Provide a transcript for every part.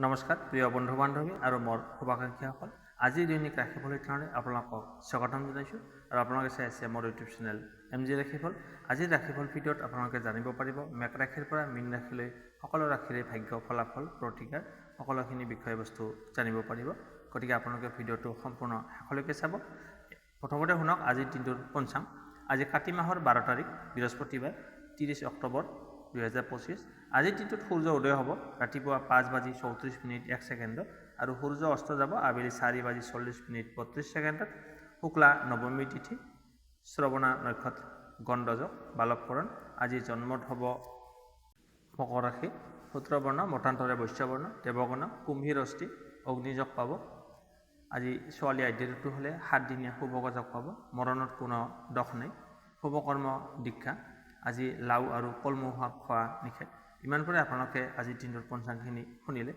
নমস্কাৰ প্ৰিয় বন্ধু বান্ধৱী আৰু মোৰ শুভাকাংক্ষীসকল। আজিৰ দৈনিক ৰাশিফল কাৰণে আপোনালোকক স্বাগতম জনাইছোঁ আৰু আপোনালোকে চাই আছে মোৰ ইউটিউব চেনেল MG ৰাশিফল। আজিৰ ৰাশিফল ভিডিঅ'ত আপোনালোকে জানিব পাৰিব মেঘ ৰাশিৰ পৰা মীন ৰাশিলৈ সকলো ৰাশিৰে ভাগ্য ফলাফল প্ৰতিকাৰ সকলোখিনি বিষয়বস্তু জানিব পাৰিব। গতিকে আপোনালোকে ভিডিঅ'টো সম্পূৰ্ণ শেষলৈকে চাব। প্ৰথমতে শুনক আজিৰ দিনটোৰ পঞ্চাং। আজি কাতি মাহৰ 12 তাৰিখ বৃহস্পতিবাৰ 30 অক্টোবৰ 2025। আজিৰ দিনটোত সূৰ্য উদয় হ'ব ৰাতিপুৱা 5:34:01 আৰু সূৰ্য অস্ত যাব আবেলি 4:40:32 শুক্লা নৱমী তিথি, শ্ৰৱণা নক্ষত্ৰ, গণ্ডযোগ, বালককৰণ। আজি জন্মত হ'ব মকৰ ৰাশি, সূত্ৰবৰ্ণ, মতান্তৰে বৈশ্যবৰ্ণ, দেৱগণ, কুম্ভীৰ অস্থি, অগ্নিযোগ পাব। আজি ছোৱালী আদ্য ঋতু হ'লে 7 দিনীয়া শুভযোগ পাব। মৰণত কোনো দোষ নাই। শুভকৰ্ম দীক্ষা। আজি লাও আৰু কলমৌ শাক খোৱা নিষেধ। ইমানপুৰে আপোনালোকে আজিৰ দিনটোৰ পঞ্চাংখিনি শুনিলে।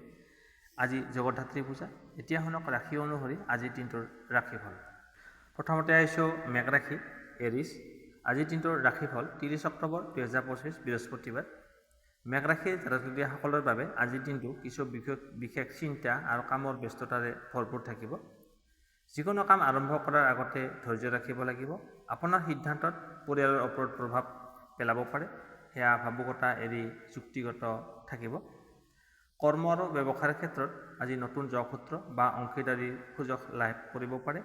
আজি জগদ্ধাত্ৰী পূজা। এতিয়া শুনক ৰাশি অনুসৰি আজিৰ দিনটোৰ ৰাশিফল। প্ৰথমতে আহিছোঁ মেঘ ৰাশি এৰিছ। আজিৰ দিনটোৰ ৰাশিফল 30 অক্টোবৰ 2025 বৃহস্পতিবাৰ। মেঘ ৰাশিৰ জাতকসকলৰ বাবে আজিৰ দিনটো কিছু বিশেষ চিন্তা আৰু কামৰ ব্যস্ততাৰে ভৰপূৰ থাকিব। যিকোনো কাম আৰম্ভ কৰাৰ আগতে ধৈৰ্য ৰাখিব লাগিব। আপোনাৰ সিদ্ধান্তত পৰিয়ালৰ ওপৰত প্ৰভাৱ পেলাব পাৰে, সেয়া ভাবুকতা এৰি যুক্তিগত থাকিব। কৰ্ম আৰু ব্যৱসায়ৰ ক্ষেত্ৰত আজি নতুন যোগসূত্ৰ বা অংশীদাৰীৰ সুযোগ লাভ কৰিব পাৰে।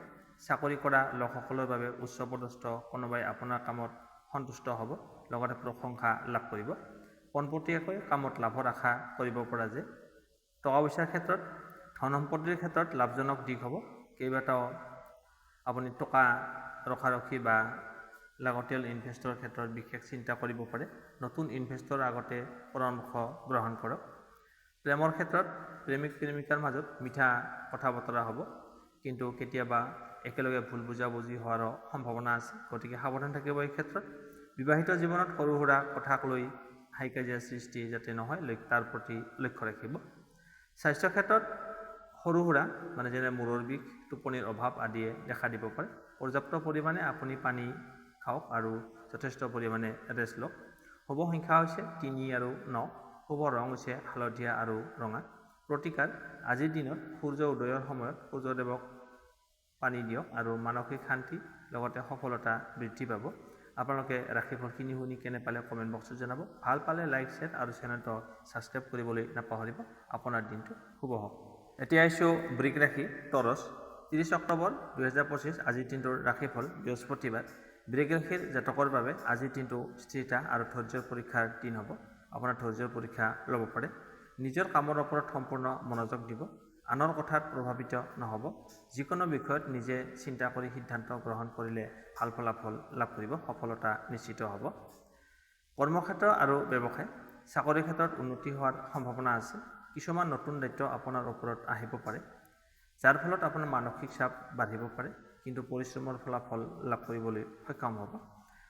চাকৰি কৰা লোকসকলৰ বাবে উচ্চপদস্থ কোনোবাই আপোনাৰ কামত সন্তুষ্ট হ'ব, লগতে প্ৰশংসা লাভ কৰিব। পোনপটীয়াকৈ কামত লাভৰ আশা কৰিব পৰা যায়। টকা পইচাৰ ক্ষেত্ৰত ধন সম্পত্তিৰ ক্ষেত্ৰত লাভজনক দিশ হ'ব। কেইবাটাও আপুনি টকা ৰখাৰখি বা লাগতিয়াল ইনভেষ্টৰ ক্ষেত্ৰত বিশেষ চিন্তা কৰিব পাৰে। নতুন ইনভেষ্টৰ আগতে পৰামৰ্শ গ্ৰহণ কৰক। প্ৰেমৰ ক্ষেত্ৰত প্ৰেমিক প্ৰেমিকাৰ মাজত মিঠা কথা বতৰা হ'ব, কিন্তু কেতিয়াবা একেলগে ভুল বুজাবুজি হোৱাৰো সম্ভাৱনা আছে, গতিকে সাৱধান থাকিব এই ক্ষেত্ৰত। বিবাহিত জীৱনত সৰু সুৰা কথাক লৈ হাই কাজিয়াৰ সৃষ্টি যাতে নহয় তাৰ প্ৰতি লক্ষ্য ৰাখিব। স্বাস্থ্য ক্ষেত্ৰত সৰু সুৰা যেনে মূৰৰ বিষ, টোপনিৰ অভাৱ আদিয়ে দেখা দিব পাৰে। পৰ্যাপ্ত পৰিমাণে আপুনি পানী খাওক আৰু যথেষ্ট পৰিমাণে ৰেষ্ট লওক। শুভ সংখ্যা হৈছে 3 আৰু 9। শুভ ৰং হৈছে হালধীয়া আৰু ৰঙা। প্ৰতিকাৰ: আজিৰ দিনত সূৰ্য উদয়ৰ সময়ত সূৰ্যদেৱক পানী দিয়ক আৰু মানসিক শান্তি লগতে সফলতা বৃদ্ধি পাব। আপোনালোকে ৰাশিফলখিনি শুনি কেনে পালে কমেণ্ট বক্সত জনাব। ভাল পালে লাইক, শ্বেয়াৰ আৰু চেনেলটো ছাবস্ক্ৰাইব কৰিবলৈ নাপাহৰিব। আপোনাৰ দিনটো শুভ হওক। এতিয়া আহিছোঁ বৃষ ৰাশি টৰছ। 30 অক্টোবৰ 2025 আজিৰ দিনটোৰ ৰাশিফল বৃহস্পতিবাৰ। বৃষ ৰাশিৰ জাতকৰ বাবে আজিৰ দিনটো স্থিৰতা আৰু ধৈৰ্যৰ পৰীক্ষাৰ দিন হ'ব। আপোনাৰ ধৈৰ্যৰ পৰীক্ষা ল'ব পাৰে। নিজৰ কামৰ ওপৰত সম্পূৰ্ণ মনোযোগ দিব। আনৰ কথাত প্ৰভাৱিত নহ'ব। যিকোনো বিষয়ত নিজে চিন্তা কৰি সিদ্ধান্ত গ্ৰহণ কৰিলে ভাল ফলাফল লাভ কৰিব, সফলতা নিশ্চিত হ'ব। কৰ্মক্ষেত্ৰ আৰু ব্যৱসায়। চাকৰিৰ ক্ষেত্ৰত উন্নতি হোৱাৰ সম্ভাৱনা আছে। কিছুমান নতুন দায়িত্ব আপোনাৰ ওপৰত আহিব পাৰে, যাৰ ফলত আপোনাৰ মানসিক চাপ বাঢ়িব পাৰে, কিন্তু পৰিশ্ৰমৰ ফলাফল লাভ কৰিবলৈ সক্ষম হ'ব।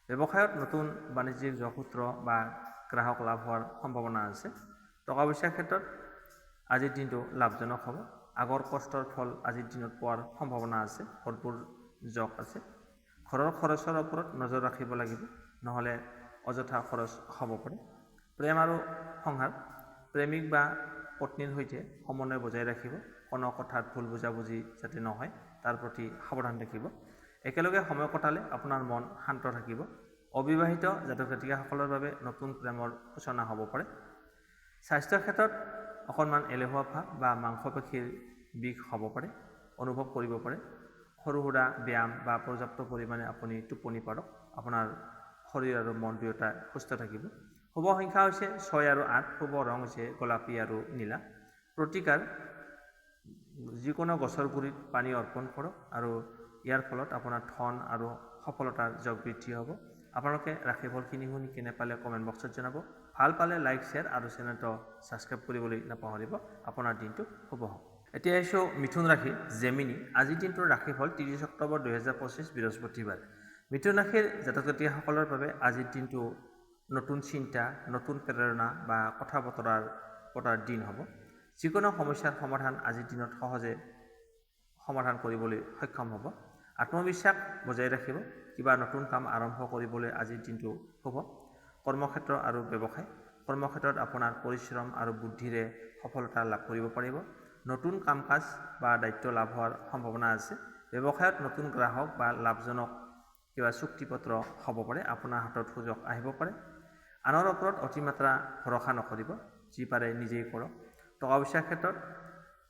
ব্যৱসায়ত নতুন বাণিজ্যিক যোগসূত্ৰ বা গ্ৰাহক লাভ হোৱাৰ সম্ভাৱনা আছে। টকা পইচাৰ ক্ষেত্ৰত আজিৰ দিনটো লাভজনক হ'ব। আগৰ কষ্টৰ ফল আজিৰ দিনত পোৱাৰ সম্ভাৱনা আছে, ভৰপূৰ যোগ আছে। ঘৰৰ খৰচৰ ওপৰত নজৰ ৰাখিব লাগিব, নহ'লে অযথা খৰচ হ'ব পাৰে। প্ৰেম আৰু সংসাৰ। প্ৰেমিক বা পত্নীৰ সৈতে সমন্বয় বজাই ৰাখিব। কোনো কথাত ভুল বুজাবুজি যাতে নহয় তাৰ প্ৰতি সাৱধান থাকিব। একেলগে সময় কটালে আপোনাৰ মন শান্ত থাকিব। অবিবাহিত জাতক জাতিকাসকলৰ বাবে নতুন প্ৰেমৰ সূচনা হ'ব পাৰে। স্বাস্থ্যৰ ক্ষেত্ৰত অকণমান এলেহুৱা ভাৱ বা মাংসপেশীৰ বিষ হ'ব পাৰে, অনুভৱ কৰিব পাৰে। সৰু সুৰা ব্যায়াম বা পৰ্যাপ্ত পৰিমাণে আপুনি টোপনি পাৰক। আপোনাৰ শৰীৰ আৰু মন দুয়োটা সুস্থ থাকিব। শুভ সংখ্যা হৈছে 6 আৰু 8। শুভ ৰং হৈছে গোলাপী আৰু নীলা। প্ৰতিকাৰ: যিকোনো গছৰ গুৰিত পানী অৰ্পণ কৰক আৰু ইয়াৰ ফলত আপোনাৰ ধন আৰু সফলতাৰ যোগ বৃদ্ধি হ'ব। আপোনালোকে ৰাশিফলখিনি শুনি কেনে পালে কমেণ্ট বক্সত জনাব। ভাল পালে লাইক, শ্বেয়াৰ আৰু চেনেলটো ছাবস্ক্ৰাইব কৰিবলৈ নাপাহৰিব। আপোনাৰ দিনটো শুভ হওক। এতিয়া আহিছোঁ মিথুন ৰাশি জেমিনি। আজিৰ দিনটোৰ ৰাশিফল 30 অক্টোবৰ 2025 বৃহস্পতিবাৰ। মিথুন ৰাশিৰ জাতক জাতিকাসকলৰ বাবে আজিৰ দিনটো নতুন চিন্তা, নতুন প্ৰেৰণা বা কথা বতৰাৰ পতাৰ দিন হ'ব। যিকোনো সমস্যাৰ সমাধান আজিৰ দিনত সহজে সমাধান কৰিবলৈ সক্ষম হ'ব। আত্মবিশ্বাস বজাই ৰাখিব। কিবা নতুন কাম আৰম্ভ কৰিবলৈ আজিৰ দিনটো শুভ। কৰ্মক্ষেত্ৰ আৰু ব্যৱসায়। কৰ্মক্ষেত্ৰত আপোনাৰ পৰিশ্ৰম আৰু বুদ্ধিৰে সফলতা লাভ কৰিব পাৰিব। নতুন কাম কাজ বা দায়িত্ব লাভ হোৱাৰ সম্ভাৱনা আছে। ব্যৱসায়ত নতুন গ্ৰাহক বা লাভজনক কিবা চুক্তিপত্ৰ হ'ব পাৰে। আপোনাৰ হাতত সুযোগ আহিব পাৰে। আনৰ ওপৰত অতিমাত্ৰা ভৰসা নকৰিব, যি পাৰে নিজেই কৰক। টকা পইচাৰ ক্ষেত্ৰত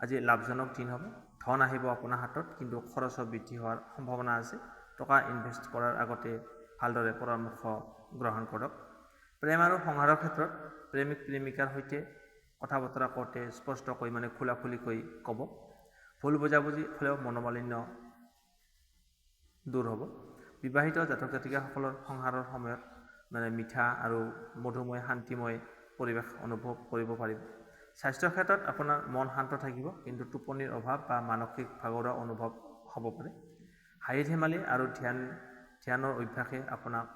আজি লাভজনক দিন হ'ব। ধন আহিব আপোনাৰ হাতত, কিন্তু খৰচ বৃদ্ধি হোৱাৰ সম্ভাৱনা আছে। টকা ইনভেষ্ট কৰাৰ আগতে ভালদৰে পৰামৰ্শ গ্ৰহণ কৰক। প্ৰেম আৰু সংসাৰৰ ক্ষেত্ৰত প্ৰেমিক প্ৰেমিকাৰ সৈতে কথা বতৰা কওঁতে স্পষ্টকৈ খোলাখুলিকৈ ক'ব। ভুল বুজাবুজি হ'লেও মনোমালিন্য দূৰ হ'ব। বিবাহিত জাতক জাতিকাসকলৰ সংসাৰৰ সময়ত মিঠা আৰু মধুময় শান্তিময় পৰিৱেশ অনুভৱ কৰিব পাৰিব। স্বাস্থ্যৰ ক্ষেত্ৰত আপোনাৰ মন শান্ত থাকিব, কিন্তু টোপনিৰ অভাৱ বা মানসিক ভাগৰুৱা অনুভৱ হ'ব পাৰে। হাঁহি ধেমালি আৰু ধ্যানৰ অভ্যাসে আপোনাক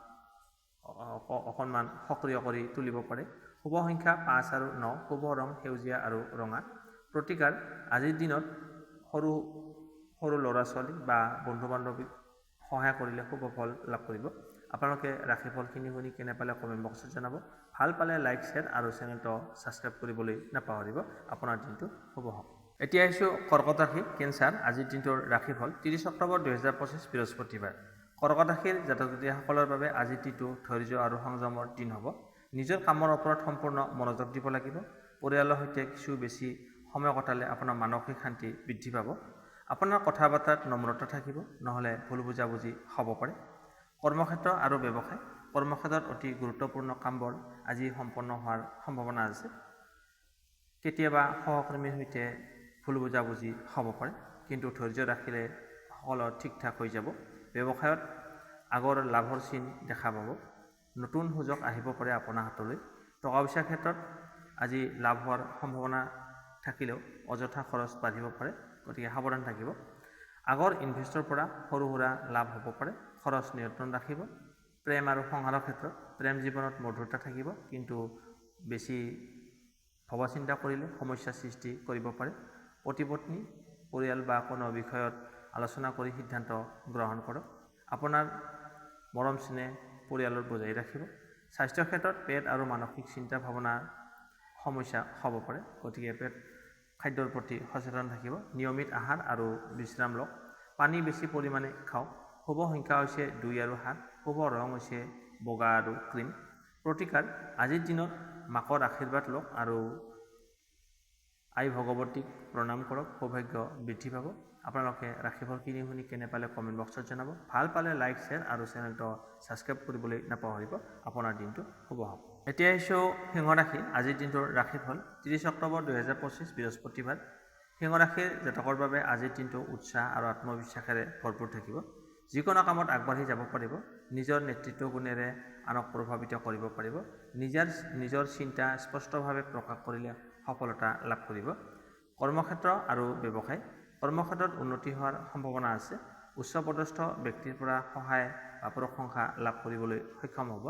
অকণমান সক্ৰিয় কৰি তুলিব পাৰে। শুভ সংখ্যা 5 আৰু 9, শুভ ৰং সেউজীয়া আৰু ৰঙা। প্ৰতিকাৰ: আজিৰ দিনত সৰু সৰু ল'ৰা ছোৱালী বা বন্ধু বান্ধৱীক সহায় কৰিলে শুভ ফল লাভ কৰিব। আপোনালোকে ৰাশিফলখিনি শুনি কেনে পালে কমেণ্ট বক্সত জনাব। ভাল পালে লাইক, শ্বেয়াৰ আৰু চেনেলটো ছাবস্ক্ৰাইব কৰিবলৈ নাপাহৰিব। আপোনাৰ দিনটো শুভ হওক। এতিয়া আহিছোঁ কৰ্কট ৰাশি, কেঞ্চাৰ। আজিৰ দিনটোৰ ৰাশিফল: 30 অক্টোবৰ 2025 বৃহস্পতিবাৰ। কৰ্কট ৰাশিৰ জাতক জাতিকাসকলৰ বাবে আজিৰ দিনটো ধৈৰ্য আৰু সংযমৰ দিন হ'ব। নিজৰ কামৰ ওপৰত সম্পূৰ্ণ মনোযোগ দিব লাগিব। পৰিয়ালৰ সৈতে কিছু বেছি সময় কটালে আপোনাৰ মানসিক শান্তি বৃদ্ধি পাব। আপোনাৰ কথা বাৰ্তাত নম্ৰতা থাকিব, নহ'লে ভুল বুজাবুজি হ'ব পাৰে। কৰ্মক্ষেত্ৰ আৰু ব্যৱসায়: কৰ্মক্ষেত্ৰত অতি গুৰুত্বপূৰ্ণ কামবোৰ আজি সম্পন্ন হোৱাৰ সম্ভাৱনা আছে। কেতিয়াবা সহকৰ্মীৰ সৈতে ভুল বুজাবুজি হ'ব পাৰে, কিন্তু ধৈৰ্য ৰাখিলে সকলো ঠিক ঠাক হৈ যাব। ব্যৱসায়ত আগৰ লাভৰ চিন দেখা পাব। নতুন সুযোগ আহিব পাৰে আপোনাৰ হাতলৈ। টকা পইচাৰ ক্ষেত্ৰত আজি লাভ হোৱাৰ সম্ভাৱনা থাকিলেও অযথা খৰচ বাঢ়িব পাৰে, গতিকে সাৱধান থাকিব। আগৰ ইনভেষ্টৰ পৰা সৰু সুৰা লাভ হ'ব পাৰে, খৰচ নিয়ন্ত্ৰণ ৰাখিব। প্ৰেম আৰু সংসাৰৰ ক্ষেত্ৰত প্ৰেম জীৱনত মধুৰতা থাকিব, কিন্তু বেছি ভবা চিন্তা কৰিলে সমস্যাৰ সৃষ্টি কৰিব পাৰে। পতি পত্নী, পৰিয়াল বা কোনো বিষয়ত আলোচনা কৰি সিদ্ধান্ত গ্ৰহণ কৰক। আপোনাৰ মৰম চেনেহ পৰিয়ালৰ বজাই ৰাখিব। স্বাস্থ্যৰ ক্ষেত্ৰত পেট আৰু মানসিক চিন্তা ভাৱনাৰ সমস্যা হ'ব পাৰে, গতিকে খাদ্যৰ প্ৰতি সচেতন থাকিব। নিয়মিত আহাৰ আৰু বিশ্ৰাম লওক। পানী বেছি পৰিমাণে খাওক। শুভ সংখ্যা হৈছে 2 আৰু 7, শুভ ৰং হৈছে বগা আৰু ক্ৰীম। প্ৰতিকাৰ: আজিৰ দিনত মাকৰ আশীৰ্বাদ লওক আৰু আই ভগৱতীক প্ৰণাম কৰক, সৌভাগ্য বৃদ্ধি পাব। আপোনালোকে ৰাশিফলখিনি শুনি কেনে পালে কমেণ্ট বক্সত জনাব। ভাল পালে লাইক, শ্বেয়াৰ আৰু চেনেলটো ছাবস্ক্ৰাইব কৰিবলৈ নাপাহৰিব। আপোনাৰ দিনটো শুভ হওক। এতিয়া আহিছোঁ সিংহ ৰাশি। আজিৰ দিনটোৰ ৰাশিফল: 30 অক্টোবৰ 2025 বৃহস্পতিবাৰ। সিংহ ৰাশিৰ জাতকৰ বাবে আজিৰ দিনটো উৎসাহ আৰু আত্মবিশ্বাসেৰে ভৰপূৰ থাকিব। যিকোনো কামত আগবাঢ়ি যাব পাৰিব। নিজৰ নেতৃত্ব গুণেৰে আনক প্ৰভাৱিত কৰিব পাৰিব। নিজৰ চিন্তা স্পষ্টভাৱে প্ৰকাশ কৰিলে সফলতা লাভ কৰিব। কৰ্মক্ষেত্ৰ আৰু ব্যৱসায়: কৰ্মক্ষেত্ৰত উন্নতি হোৱাৰ সম্ভাৱনা আছে। উচ্চপদস্থ ব্যক্তিৰ পৰা সহায় বা প্ৰশংসা লাভ কৰিবলৈ সক্ষম হ'ব।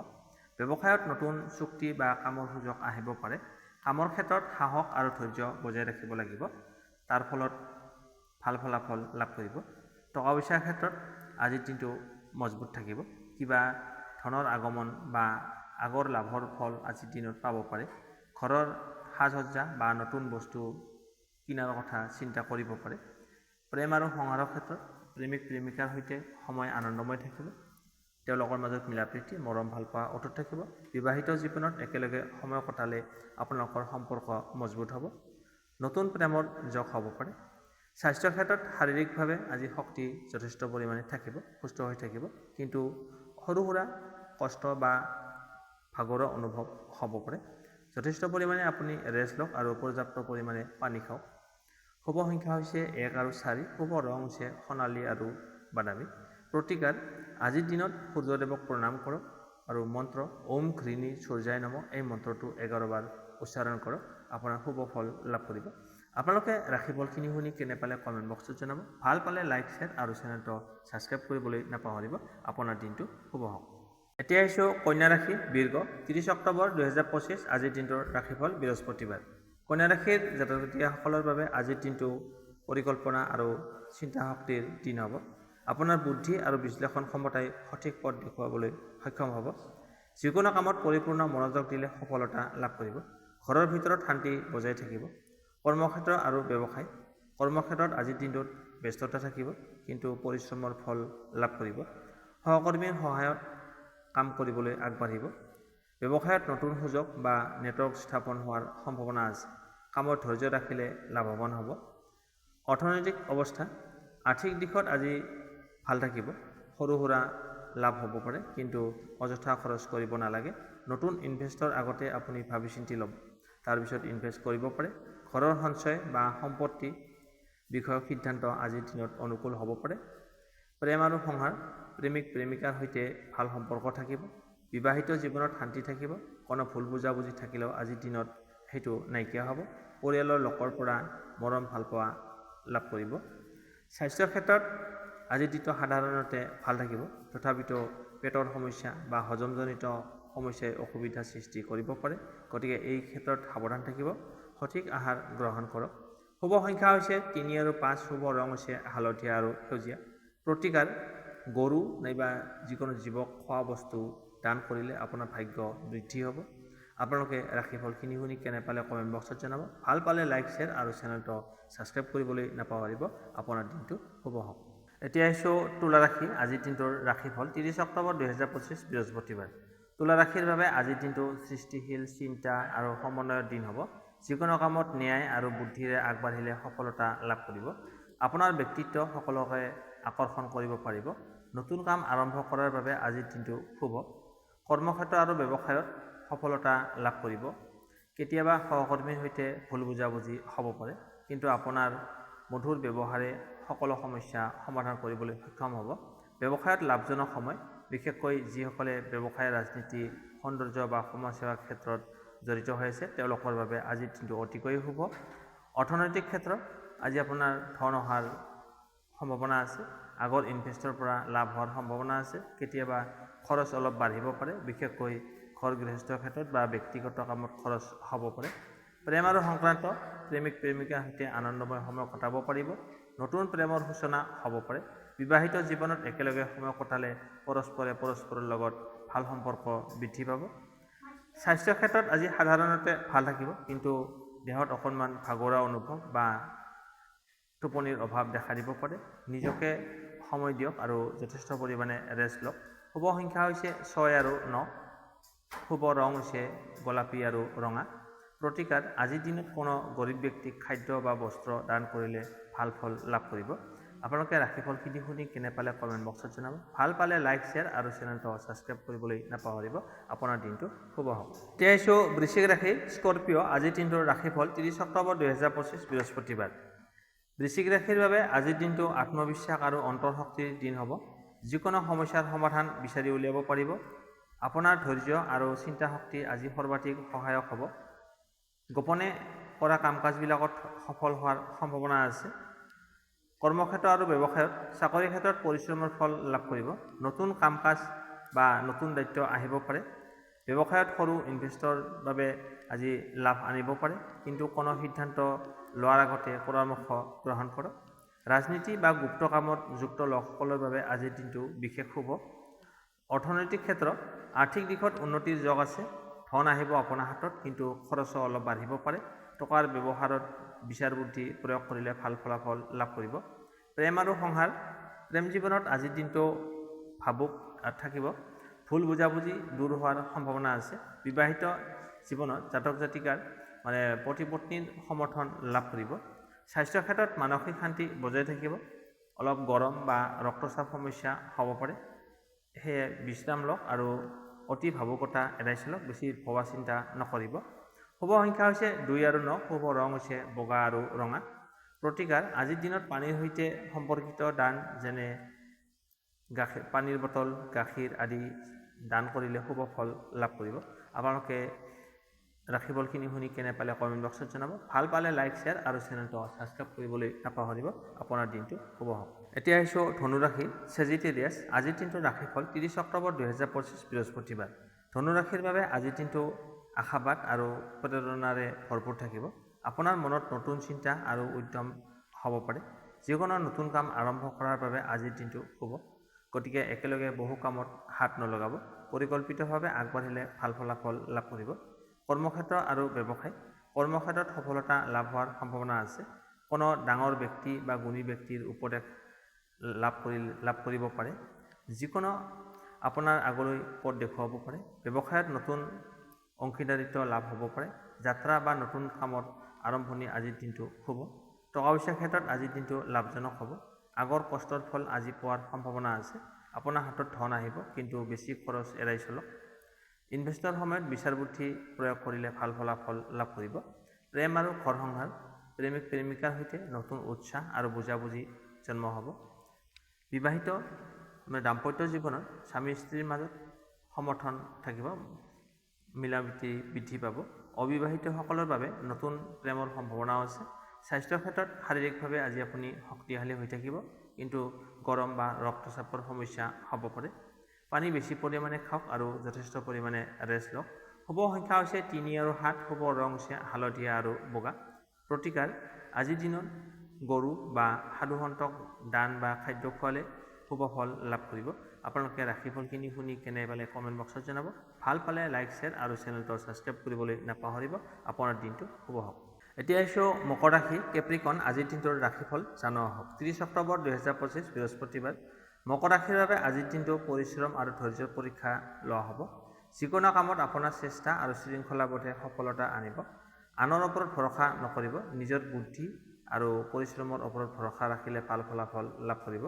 ব্যৱসায়ত নতুন চুক্তি বা কামৰ সুযোগ আহিব পাৰে। কামৰ ক্ষেত্ৰত সাহস আৰু ধৈৰ্য বজাই ৰাখিব লাগিব, তাৰ ফলত ভাল ফলাফল লাভ কৰিব। টকা পইচাৰ ক্ষেত্ৰত আজিৰ দিনটো মজবুত থাকিব। কিবা ধনৰ আগমন বা আগৰ লাভৰ ফল আজিৰ দিনত পাব পাৰে। ঘৰৰ সাজ সজ্জা বা নতুন বস্তু কিনাৰ কথা চিন্তা কৰিব পাৰে। প্ৰেম আৰু সংসাৰৰ ক্ষেত্ৰত প্ৰেমিক প্ৰেমিকাৰ সৈতে সময় আনন্দময় থাকিব। তেওঁলোকৰ মাজত মিলাপ্ৰীতি, মৰম ভালপোৱা অটুট থাকিব। বিবাহিত জীৱনত একেলগে সময় কটালে আপোনালোকৰ সম্পৰ্ক মজবুত হ'ব। নতুন প্ৰেমৰ যোগ হ'ব পাৰে। স্বাস্থ্যৰ ক্ষেত্ৰত শাৰীৰিকভাৱে আজি শক্তি যথেষ্ট পৰিমাণে থাকিব, সুস্থ হৈ থাকিব, কিন্তু সৰু সুৰা কষ্ট বা ভাগৰুৱা অনুভৱ হ'ব পাৰে। যথেষ্ট পৰিমাণে আপুনি ৰেষ্ট লওক আৰু পৰ্যাপ্ত পৰিমাণে পানী খাওক। শুভ সংখ্যা হৈছে 1 আৰু 4, শুভ ৰং হৈছে সোণালী আৰু বাদামী। প্ৰতিকাৰ: আজিৰ দিনত সূৰ্যদেৱক প্ৰণাম কৰক আৰু মন্ত্ৰ ওম ঘৃণী সূৰ্যায় নমঃ এই মন্ত্ৰটো 11 বাৰ উচ্চাৰণ কৰক। আপোনাৰ শুভ ফল লাভ কৰিব। আপোনালোকে ৰাশিফলখিনি শুনি কেনে পালে কমেণ্ট বক্সত জনাব। ভাল পালে লাইক, শ্বেয়াৰ আৰু চেনেলটো ছাবস্ক্ৰাইব কৰিবলৈ নাপাহৰিব। আপোনাৰ দিনটো শুভ হওক। এতিয়া আহিছোঁ কন্যা ৰাশি, বীৰ্ঘ। 30 অক্টোবৰ 2025 আজিৰ দিনটোৰ ৰাশিফল বৃহস্পতিবাৰ। কন্যা ৰাশিৰ জাতক জাতিকাসকলৰ বাবে আজিৰ দিনটো পৰিকল্পনা আৰু চিন্তা শক্তিৰ দিন হ'ব। আপোনাৰ বুদ্ধি আৰু বিশ্লেষণ ক্ষমতাই সঠিক পথ দেখুৱাবলৈ সক্ষম হ'ব। যিকোনো কামত পৰিপূৰ্ণ মনোযোগ দিলে সফলতা লাভ কৰিব। ঘৰৰ ভিতৰত শান্তি বজাই থাকিব। কৰ্মক্ষেত্ৰ আৰু ব্যৱসায়। কৰ্মক্ষেত্ৰত আজিৰ দিনটোত ব্যস্ততা থাকিব, কিন্তু পৰিশ্ৰমৰ ফল লাভ কৰিব। সহকৰ্মীৰ সহায়ত কাম কৰিবলৈ আগবাঢ়িব। ব্যৱসায়ত নতুন সুযোগ বা নেটৱৰ্ক স্থাপন হোৱাৰ সম্ভাৱনা আছে। কামত ধৈৰ্য ৰাখিলে লাভৱান হ'ব। অৰ্থনৈতিক অৱস্থা। আৰ্থিক দিশত আজি ভাল থাকিব। সৰু সুৰা লাভ হ'ব পাৰে, কিন্তু অযথা খৰচ কৰিব নালাগে। নতুন ইনভেষ্টৰ আগতে আপুনি ভাবি চিন্তি ল'ব, তাৰপিছত ইনভেষ্ট কৰিব পাৰে। ঘৰৰ সঞ্চয় বা সম্পত্তি বিষয়ক সিদ্ধান্ত আজিৰ দিনত অনুকূল হ'ব পাৰে। প্ৰেম আৰু সংসাৰ। প্ৰেমিক প্ৰেমিকাৰ সৈতে ভাল সম্পৰ্ক থাকিব। বিবাহিত জীৱনত শান্তি থাকিব। কোনো ভুল বুজাবুজি থাকিলেও আজিৰ দিনত সেইটো নাইকিয়া হ'ব। পৰিয়ালৰ লোকৰ পৰা মৰম ভালপোৱা লাভ কৰিব। স্বাস্থ্যৰ ক্ষেত্ৰত আজিৰ দিনটো সাধাৰণতে ভাল থাকিব, তথাপিতো পেটৰ সমস্যা বা হজমজনিত সমস্যাই অসুবিধাৰ সৃষ্টি কৰিব পাৰে। গতিকে এই ক্ষেত্ৰত সাৱধান থাকিব। সঠিক আহাৰ গ্ৰহণ কৰক। শুভ সংখ্যা হৈছে 3 আৰু 5। শুভ ৰং হৈছে হালধীয়া আৰু সেউজীয়া। প্ৰতিকাৰ: গৰু নাইবা যিকোনো জীৱক খোৱা বস্তু দান কৰিলে আপোনাৰ ভাগ্য বৃদ্ধি হ'ব। আপোনালোকে ৰাশিফলখিনি শুনি কেনে পালে কমেণ্ট বক্সত জনাব। ভাল পালে লাইক, শ্বেয়াৰ আৰু চেনেলটো ছাবস্ক্ৰাইব কৰিবলৈ নাপাহৰিব। আপোনাৰ দিনটো শুভ হওক। এতিয়া আহিছোঁ তুলা ৰাশি। আজিৰ দিনটোৰ ৰাশিফল 30 অক্টোবৰ 2025 বৃহস্পতিবাৰ। তুলা ৰাশিৰ বাবে আজিৰ দিনটো সৃষ্টিশীল চিন্তা আৰু সমন্বয়ৰ দিন হ'ব। যিকোনো কামত ন্যায় আৰু বুদ্ধিৰে আগবাঢ়িলে সফলতা লাভ কৰিব। আপোনাৰ ব্যক্তিত্ব সকলোকে আকৰ্ষণ কৰিব পাৰিব। নতুন কাম আৰম্ভ কৰাৰ বাবে আজিৰ দিনটো শুভ। কৰ্মক্ষেত্ৰ আৰু ব্যৱসায়ত সফলতা লাভ কৰিব। কেতিয়াবা সহকৰ্মীৰ সৈতে ভুল বুজাবুজি হ'ব পাৰে, কিন্তু আপোনাৰ মধুৰ ব্যৱহাৰে সকলো সমস্যা সমাধান কৰিবলৈ সক্ষম হ'ব। ব্যৱসায়ত লাভজনক সময়, বিশেষকৈ যিসকলে ব্যৱসায়, ৰাজনীতি, সৌন্দৰ্য বা সমাজসেৱাৰ ক্ষেত্ৰত জড়িত হৈ আছে তেওঁলোকৰ বাবে আজিৰ দিনটো অতিকৈ শুভ। অৰ্থনৈতিক ক্ষেত্ৰত আজি আপোনাৰ ধন অহাৰ সম্ভাৱনা আছে। আগৰ ইনভেষ্টৰ পৰা লাভ হোৱাৰ সম্ভাৱনা আছে। কেতিয়াবা খৰচ অলপ বাঢ়িব পাৰে, বিশেষকৈ ঘৰ গৃহস্থৰ ক্ষেত্ৰত বা ব্যক্তিগত কামত খৰচ হ'ব পাৰে। প্ৰেম আৰু সংক্ৰান্ত। প্ৰেমিক প্ৰেমিকাৰ সৈতে আনন্দময় সময় কটাব পাৰিব। নতুন প্ৰেমৰ সূচনা হ'ব পাৰে। বিবাহিত জীৱনত একেলগে সময় কটালে পৰস্পৰে পৰস্পৰৰ লগত ভাল সম্পৰ্ক বৃদ্ধি পাব। স্বাস্থ্যৰ ক্ষেত্ৰত আজি সাধাৰণতে ভাল থাকিব, কিন্তু দেহত অকণমান ভাগৰুৱা অনুভৱ বা টোপনিৰ অভাৱ দেখা দিব পাৰে। নিজকে সময় দিয়ক আৰু যথেষ্ট পৰিমাণে ৰেষ্ট লওক। শুভ সংখ্যা হৈছে 6 আৰু 9। শুভ ৰং হৈছে গোলাপী আৰু ৰঙা। প্ৰতিকাৰ: আজিৰ দিনত কোনো গৰীব ব্যক্তিক খাদ্য বা বস্ত্ৰ দান কৰিলে ভাল ফল লাভ কৰিব। আপোনালোকে ৰাশিফলখিনি শুনি কেনে পালে কমেণ্ট বক্সত জনাব। ভাল পালে লাইক, শ্বেয়াৰ আৰু চেনেলটো ছাবস্ক্ৰাইব কৰিবলৈ নাপাহৰিব। আপোনাৰ দিনটো শুভ হওক। এতিয়া আহিছোঁ বৃশ্চিক ৰাশি, স্কৰপিঅ'। আজিৰ দিনটোৰ ৰাশিফল 30 অক্টোবৰ 2025 বৃহস্পতিবাৰ। বৃশ্চিক ৰাশিৰ বাবে আজিৰ দিনটো আত্মবিশ্বাস আৰু অন্তৰ্শক্তিৰ দিন হ'ব। যিকোনো সমস্যাৰ সমাধান বিচাৰি উলিয়াব পাৰিব। আপোনাৰ ধৈৰ্য আৰু চিন্তাশক্তি আজি সৰ্বাধিক সহায়ক হ'ব। গোপনে কৰা কাম কাজবিলাকত সফল হোৱাৰ সম্ভাৱনা আছে। কৰ্মক্ষেত্ৰ আৰু ব্যৱসায়ত। চাকৰিৰ ক্ষেত্ৰত পৰিশ্ৰমৰ ফল লাভ কৰিব। নতুন কাম কাজ বা নতুন দায়িত্ব আহিব পাৰে। ব্যৱসায়ত সৰু ইনভেষ্টৰ বাবে আজি লাভ আনিব পাৰে, কিন্তু কোনো সিদ্ধান্ত লোৱাৰ আগতে পৰামৰ্শ গ্ৰহণ কৰক। ৰাজনীতি বা গুপ্ত কামত যুক্ত লোকসকলৰ বাবে আজিৰ দিনটো বিশেষ শুভ। অৰ্থনৈতিক ক্ষেত্ৰ। আৰ্থিক দিশত উন্নতিৰ যোগ আছে। ধন আহিব আপোনাৰ হাতত, কিন্তু খৰচো অলপ বাঢ়িব পাৰে। টকাৰ ব্যৱহাৰত বিচাৰ বুদ্ধি প্ৰয়োগ কৰিলে ভাল ফলাফল লাভ কৰিব। প্ৰেম আৰু সংসাৰ। প্ৰেম জীৱনত আজিৰ দিনটো ভাবুক থাকিব। ভুল বুজাবুজি দূৰ হোৱাৰ সম্ভাৱনা আছে। বিবাহিত জীৱনত জাতক জাতিকাৰ পতি পত্নীৰ সমৰ্থন লাভ কৰিব। স্বাস্থ্যৰ ক্ষেত্ৰত মানসিক শান্তি বজাই থাকিব। অলপ গৰম বা ৰক্তচাপ সমস্যা হ'ব পাৰে, সেয়ে বিশ্ৰাম লওক আৰু অতি ভাবুকতা এৰাই চলক। বেছি ভবা চিন্তা নকৰিব। শুভ সংখ্যা হৈছে 2 আৰু 9। শুভ ৰং হৈছে বগা আৰু ৰঙা। প্ৰতিকাৰ: আজিৰ দিনত পানীৰ সৈতে সম্পৰ্কিত দান, যেনে পানীৰ বটল, গাখীৰ আদি দান কৰিলে শুভ ফল লাভ কৰিব। আপোনালোকে ৰাশিফলখিনি শুনি কেনে পালে কমেণ্ট বক্সত জনাব। ভাল পালে লাইক, শ্বেয়াৰ আৰু চেনেলটো ছাবস্ক্ৰাইব কৰিবলৈ নাপাহৰিব। আপোনাৰ দিনটো শুভ হওক। এতিয়া আহিছোঁ ধনুৰাশি, ছেজিটেৰিয়াছ। আজিৰ দিনটোৰ ৰাশিফল 30 অক্টোবৰ 2025 বৃহস্পতিবাৰ। ধনুৰাশিৰ বাবে আজিৰ দিনটো আশাবাদ আৰু প্ৰেৰণাৰে ভৰপূৰ থাকিব। আপোনাৰ মনত নতুন চিন্তা আৰু উদ্যম হ'ব পাৰে। যিকোনো নতুন কাম আৰম্ভ কৰাৰ বাবে আজিৰ দিনটো শুভ। গতিকে একেলগে বহু কামত হাত নলগাব। পৰিকল্পিতভাৱে আগবাঢ়িলে ভাল ফলাফল লাভ কৰিব। কৰ্মক্ষেত্ৰ আৰু ব্যৱসায়। কৰ্মক্ষেত্ৰত সফলতা লাভ হোৱাৰ সম্ভাৱনা আছে। কোনো ডাঙৰ ব্যক্তি বা গুণী ব্যক্তিৰ উপদেশ লাভ কৰিব পাৰে, যিকোনো আপোনাৰ আগলৈ পথ দেখুৱাব পাৰে। ব্যৱসায়ত নতুন অংশীদাৰিত্ব লাভ হ'ব পাৰে। যাত্ৰা বা নতুন কামত আৰম্ভণি আজিৰ দিনটো শুভ। টকা পইচাৰ ক্ষেত্ৰত আজিৰ দিনটো লাভজনক হ'ব। আগৰ কষ্টৰ ফল আজি পোৱাৰ সম্ভাৱনা আছে। আপোনাৰ হাতত ধন আহিব, কিন্তু বেছি খৰচ এৰাই চলক। ইনভেষ্টৰ সময়ত বিচাৰ বুদ্ধি প্ৰয়োগ কৰিলে ভাল ফলাফল লাভ কৰিব। প্ৰেম আৰু ঘৰ সংসাৰ। প্ৰেমিক প্ৰেমিকাৰ সৈতে নতুন উৎসাহ আৰু বুজাবুজি জন্ম হ'ব। বিবাহিত দাম্পত্য জীৱনত স্বামী স্ত্ৰীৰ মাজত সমৰ্থন থাকিব, মিলাপ্ৰীতি বৃদ্ধি পাব। অবিবাহিতসকলৰ বাবে নতুন প্ৰেমৰ সম্ভাৱনাও আছে। স্বাস্থ্যৰ ক্ষেত্ৰত শাৰীৰিকভাৱে আজি আপুনি শক্তিশালী হৈ থাকিব, কিন্তু গৰম বা ৰক্তচাপৰ সমস্যা হ'ব পাৰে। পানী বেছি পৰিমাণে খাওক আৰু যথেষ্ট পৰিমাণে ৰেষ্ট লওক। শুভ সংখ্যা হৈছে 3 আৰু 7। শুভ ৰং হৈছে হালধীয়া আৰু বগা। প্ৰতিকাৰ: আজিৰ দিনত গৰু বা সাধুসন্তক দান বা খাদ্য খোৱালে শুভ ফল লাভ কৰিব। আপোনালোকে ৰাশিফলখিনি শুনি কেনে পালে কমেণ্ট বক্সত জনাব। ভাল পালে লাইক, শ্বেয়াৰ আৰু চেনেলটো ছাবস্ক্ৰাইব কৰিবলৈ নাপাহৰিব। আপোনাৰ দিনটো শুভ হওক। এতিয়া আহিছোঁ মকৰ ৰাশি, কেপ্ৰিকন। আজিৰ দিনটোৰ ৰাশিফল জানো আহক। 30 অক্টোবৰ 2025 বৃহস্পতিবাৰ। মকৰ ৰাশিৰ বাবে আজিৰ দিনটো পৰিশ্ৰম আৰু ধৈৰ্যৰ পৰীক্ষা লোৱা হ'ব। যিকোনো কামত আপোনাৰ চেষ্টা আৰু শৃংখলাবোধে সফলতা আনিব। আনৰ ওপৰত ভৰসা নকৰিব, নিজৰ বুদ্ধি আৰু পৰিশ্ৰমৰ ওপৰত ভৰসা ৰাখিলে ভাল ফলাফল লাভ কৰিব।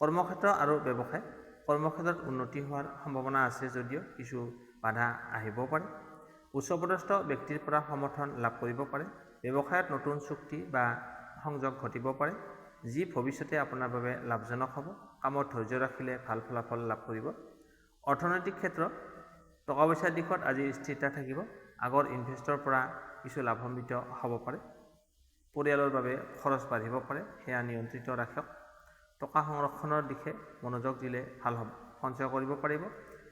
কৰ্মক্ষেত্ৰ আৰু ব্যৱসায়। কৰ্মক্ষেত্ৰত উন্নতি হোৱাৰ সম্ভাৱনা আছে যদিও কিছু বাধা আহিব পাৰে। উচ্চপদস্থ ব্যক্তিৰ পৰা সমৰ্থন লাভ কৰিব পাৰে। ব্যৱসায়ত নতুন চুক্তি বা সংযোগ ঘটিব পাৰে, যি ভৱিষ্যতে আপোনাৰ বাবে লাভজনক হ'ব। কামত ধৈৰ্য ৰাখিলে ভাল ফলাফল লাভ কৰিব। অৰ্থনৈতিক ক্ষেত্ৰ। টকা পইচাৰ দিশত আজি স্থিৰতা থাকিব। আগৰ ইনভেষ্টৰ পৰা কিছু লাভান্বিত হ'ব পাৰে। পৰিয়ালৰ বাবে খৰচ বাঢ়িব পাৰে, সেয়া নিয়ন্ত্ৰিত ৰাখক। টকা সংৰক্ষণৰ দিশে মনোযোগ দিলে ভাল হ'ব, সঞ্চয় কৰিব পাৰিব।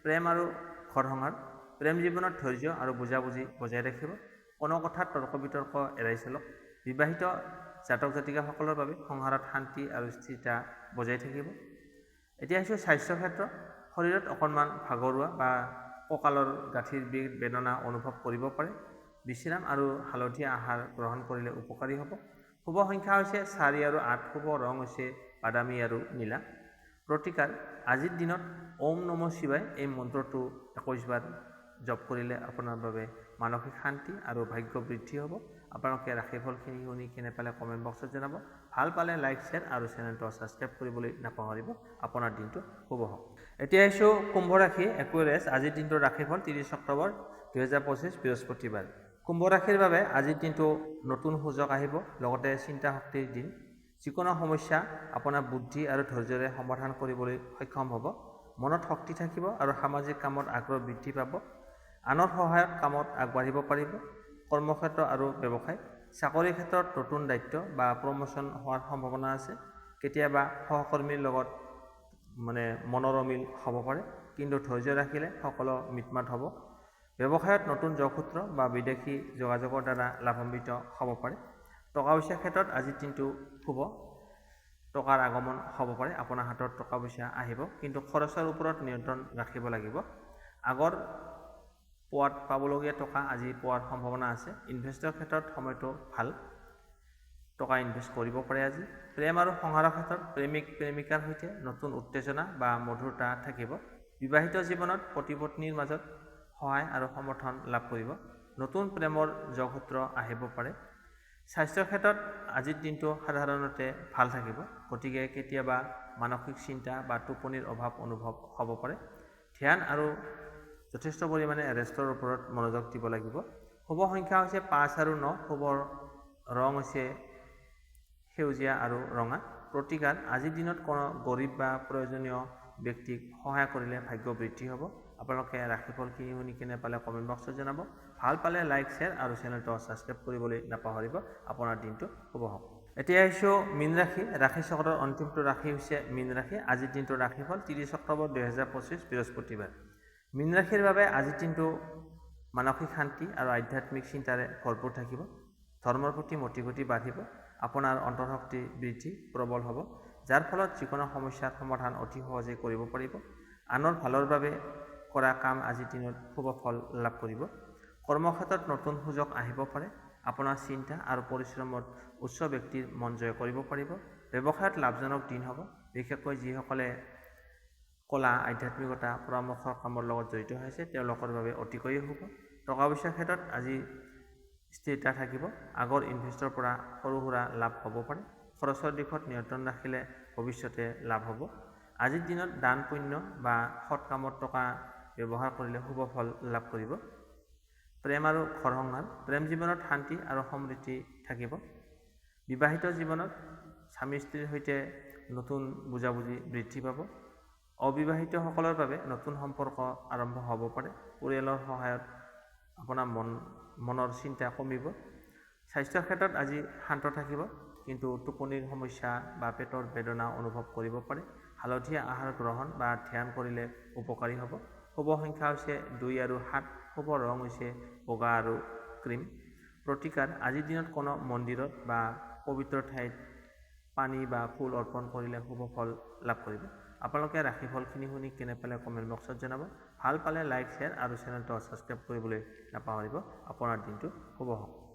প্ৰেম আৰু ঘৰ সংসাৰ। প্ৰেম জীৱনত ধৈৰ্য আৰু বুজাবুজি বজাই ৰাখিব। কোনো কথাত তৰ্ক বিতৰ্ক এৰাই চলক। বিবাহিত জাতক জাতিকাসকলৰ বাবে সংসাৰত শান্তি আৰু স্থিৰতা বজাই থাকিব। এতিয়া আহিছোঁ স্বাস্থ্য ক্ষেত্ৰ। শৰীৰত অকণমান ভাগৰুৱা বা কঁকালৰ গাঁঠিৰ বিষ বেদনা অনুভৱ কৰিব পাৰে। বিশ্ৰাম আৰু হালধীয়া আহাৰ গ্ৰহণ কৰিলে উপকাৰী হ'ব। শুভ সংখ্যা হৈছে 4 আৰু 8। শুভ ৰং হৈছে বাদামী আৰু নীলা। প্ৰতিকাৰ: আজিৰ দিনত ওম নমঃ শিৱায় এই মন্ত্ৰটো 21 বাৰ জপ কৰিলে আপোনাৰ বাবে মানসিক শান্তি আৰু ভাগ্য বৃদ্ধি হ'ব। আপোনালোকে ৰাশিফলখিনি শুনি কেনে পালে কমেণ্ট বক্সত জনাব। ভাল পালে লাইক, শ্বেয়াৰ আৰু চেনেলটো ছাবস্ক্ৰাইব কৰিবলৈ নাপাহৰিব। আপোনাৰ দিনটো শুভ হওক। এতিয়া আহিছোঁ কুম্ভ ৰাশি, একুৱেৰিয়াছ। আজিৰ দিনটোৰ ৰাশিফল 30 অক্টোবৰ 2025 বৃহস্পতিবাৰ। কুম্ভ ৰাশিৰ বাবে আজিৰ দিনটো নতুন সুযোগ আহিব, লগতে চিন্তা শক্তিৰ দিন। যিকোনো সমস্যা আপোনাৰ বুদ্ধি আৰু ধৈৰ্যৰে সমাধান কৰিবলৈ সক্ষম হ'ব। মনত শক্তি থাকিব আৰু সামাজিক কামত আগ্ৰহ বৃদ্ধি পাব। আনৰ সহায়ত কামত আগবাঢ়িব পাৰিব। কৰ্মক্ষেত্ৰ আৰু ব্যৱসায়। চাকৰিৰ ক্ষেত্ৰত নতুন দায়িত্ব বা প্ৰমোচন হোৱাৰ সম্ভাৱনা আছে। কেতিয়াবা সহকৰ্মীৰ লগত মনৰ অমিল হ'ব পাৰে, কিন্তু ধৈৰ্য ৰাখিলে সকলো মিটমাট হ'ব। ব্যৱসায়ত নতুন যোগসূত্ৰ বা বিদেশী যোগাযোগৰ দ্বাৰা লাভান্বিত হ'ব পাৰে। টকা পইচাৰ ক্ষেত্ৰত আজিৰ দিনটো শুভ। টকাৰ আগমন হ'ব পাৰে, আপোনাৰ হাতত টকা পইচা আহিব, কিন্তু খৰচৰ ওপৰত নিয়ন্ত্ৰণ ৰাখিব লাগিব। আগৰ পোৱাত পাবলগীয়া টকা আজি পোৱাৰ সম্ভাৱনা আছে। ইনভেষ্টৰ ক্ষেত্ৰত সময়টো ভাল, টকা ইনভেষ্ট কৰিব পাৰে আজি। প্ৰেম আৰু সংসাৰৰ ক্ষেত্ৰত প্ৰেমিক প্ৰেমিকাৰ সৈতে নতুন উত্তেজনা বা মধুৰতা থাকিব। বিবাহিত জীৱনত পতি পত্নীৰ মাজত সহায় আৰু সমৰ্থন লাভ কৰিব। নতুন প্ৰেমৰ যোগসূত্ৰ আহিব পাৰে। স্বাস্থ্যৰ ক্ষেত্ৰত আজিৰ দিনটো সাধাৰণতে ভাল থাকিব, গতিকে কেতিয়াবা মানসিক চিন্তা বা টোপনিৰ অভাৱ অনুভৱ হ'ব পাৰে। ধ্যান আৰু যথেষ্ট পৰিমাণে ৰেষ্টৰ ওপৰত মনোযোগ দিব লাগিব। শুভ সংখ্যা হৈছে 5 আৰু 9। শুভ ৰং হৈছে সেউজীয়া আৰু ৰঙা। প্ৰতিকাৰ: আজিৰ দিনত কোনো গৰীব বা প্ৰয়োজনীয় ব্যক্তিক সহায় কৰিলে ভাগ্য বৃদ্ধি হ'ব। আপোনালোকে ৰাশিফলখিনি শুনি কেনে পালে কমেণ্ট বক্সত জনাব। ভাল পালে লাইক, শ্বেয়াৰ আৰু চেনেলটো ছাবস্ক্ৰাইব কৰিবলৈ নাপাহৰিব। আপোনাৰ দিনটো শুভ হওক। এতিয়া আহিছোঁ মীন ৰাশি। ৰাশি চক্ৰৰ অন্তিমটো ৰাশি হৈছে মীন ৰাশি। আজিৰ দিনটোৰ ৰাশিফল 30 অক্টোবৰ 2025 বৃহস্পতিবাৰ। মীন ৰাশিৰ বাবে আজিৰ দিনটো মানসিক শান্তি আৰু আধ্যাত্মিক চিন্তাৰে ভৰপূৰ থাকিব। ধৰ্মৰ প্ৰতি মতিগতি বাঢ়িব। আপোনাৰ অন্তৰ্শক্তি বৃদ্ধি প্ৰবল হ'ব, যাৰ ফলত যিকোনো সমস্যাৰ সমাধান অতি সহজে কৰিব পাৰিব। আনৰ ভালৰ বাবে কৰা কাম আজিৰ দিনত শুভ ফল লাভ কৰিব। কৰ্মক্ষেত্ৰত নতুন সুযোগ আহিব পাৰে। আপোনাৰ চিন্তা আৰু পৰিশ্ৰমত উচ্চ ব্যক্তিৰ মন জয় কৰিব পাৰিব। ব্যৱসায়ত লাভজনক দিন হ'ব, বিশেষকৈ যিসকলে কলা, আধ্যাত্মিকতা, পৰামৰ্শৰ কামৰ লগত জড়িত হৈছে তেওঁলোকৰ বাবে অতিকৈ শুভ। টকা পইচাৰ ক্ষেত্ৰত আজি স্থিৰতা থাকিব। আগৰ ইনভেষ্টৰ পৰা সৰু সুৰা লাভ হ'ব পাৰে। খৰচৰ দিশত নিয়ন্ত্ৰণ ৰাখিলে ভৱিষ্যতে লাভ হ'ব। আজিৰ দিনত দান পুণ্য বা সৎ কামত টকা ব্যৱহাৰ কৰিলে শুভ ফল লাভ কৰিব। প্ৰেম আৰু ঘৰ সংসাৰ, প্ৰেম জীৱনত শান্তি আৰু সমৃদ্ধি থাকিব। বিবাহিত জীৱনত স্বামী স্ত্ৰীৰ সৈতে নতুন বুজাবুজি বৃদ্ধি পাব। অবিবাহিতসকলৰ বাবে নতুন সম্পৰ্ক আৰম্ভ হ'ব পাৰে। পৰিয়ালৰ সহায়ত আপোনাৰ মনৰ চিন্তা কমিব। স্বাস্থ্যৰ ক্ষেত্ৰত আজি শান্ত থাকিব, কিন্তু টোপনিৰ সমস্যা বা পেটৰ বেদনা অনুভৱ কৰিব পাৰে। হালধীয়া আহাৰ গ্ৰহণ বা ধ্যান কৰিলে উপকাৰী হ'ব। শুভ সংখ্যা হৈছে 2 আৰু 7। শুভ ৰং হৈছে বগা আৰু ক্ৰীম। প্ৰতিকাৰ, আজিৰ দিনত কোনো মন্দিৰত বা পবিত্ৰ ঠাইত পানী বা ফুল অৰ্পণ কৰিলে শুভ ফল লাভ কৰিব। আপোনালোকে ৰাশিফলখিনি শুনি কেনে পালে কমেণ্ট বক্সত জনাব। ভাল পালে লাইক, শ্বেয়াৰ আৰু চেনেলটো ছাবস্ক্ৰাইব কৰিবলৈ নাপাহৰিব। আপোনাৰ দিনটো শুভ হওক।